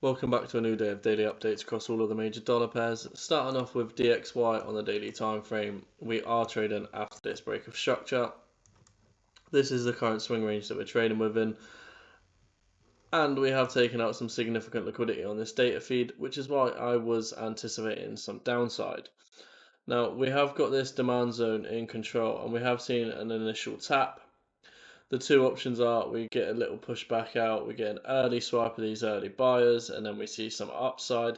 Welcome back to a new day of daily updates across all of the major dollar pairs. Starting off with DXY on the daily time frame, we are trading after this break of structure. This is the current swing range that we're trading within, and we have taken out some significant liquidity on this data feed, which is why I was anticipating some downside. Now, we have got this demand zone in control, and we have seen an initial tap. The two options are we get a little push back out, we get an early swipe of these early buyers, and then we see some upside.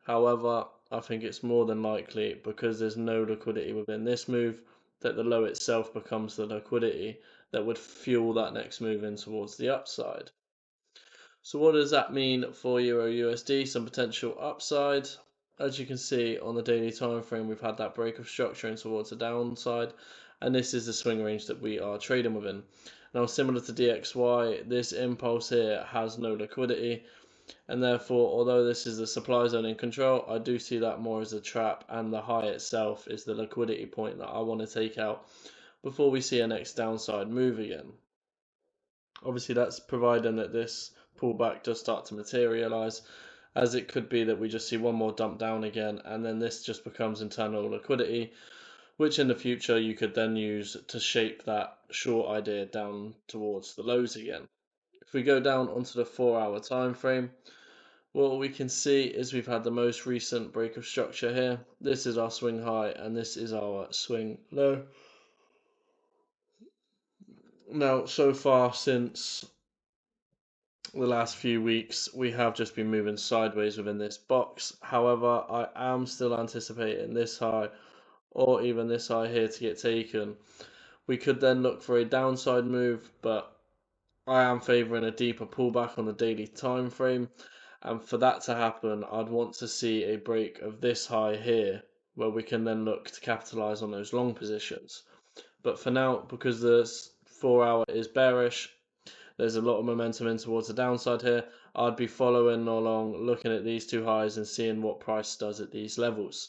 However, I think it's more than likely, because there's no liquidity within this move, that the low itself becomes the liquidity that would fuel that next move in towards the upside. So what does that mean for Euro USD? Some potential upside. As you can see on the daily time frame, we've had that break of structure in towards the downside, and this is the swing range that we are trading within. Now, similar to DXY, this impulse here has no liquidity, and therefore, although this is the supply zone in control, I do see that more as a trap, and the high itself is the liquidity point that I want to take out before we see a next downside move again. Obviously, that's providing that this pullback does start to materialize, as it could be that we just see one more dump down again, and then this just becomes internal liquidity, which in the future you could then use to shape that short idea down towards the lows again. If we go down onto the 4-hour time frame, what we can see is we've had the most recent break of structure here. This is our swing high, and this is our swing low. Now, so far since the last few weeks, we have just been moving sideways within this box. However, I am still anticipating this high, or even this high here, to get taken. We could then look for a downside move, but I am favouring a deeper pullback on the daily time frame, and for that to happen, I'd want to see a break of this high here, where we can then look to capitalise on those long positions. But for now, because the 4-hour is bearish, there's a lot of momentum in towards the downside here, I'd be following along, looking at these two highs and seeing what price does at these levels.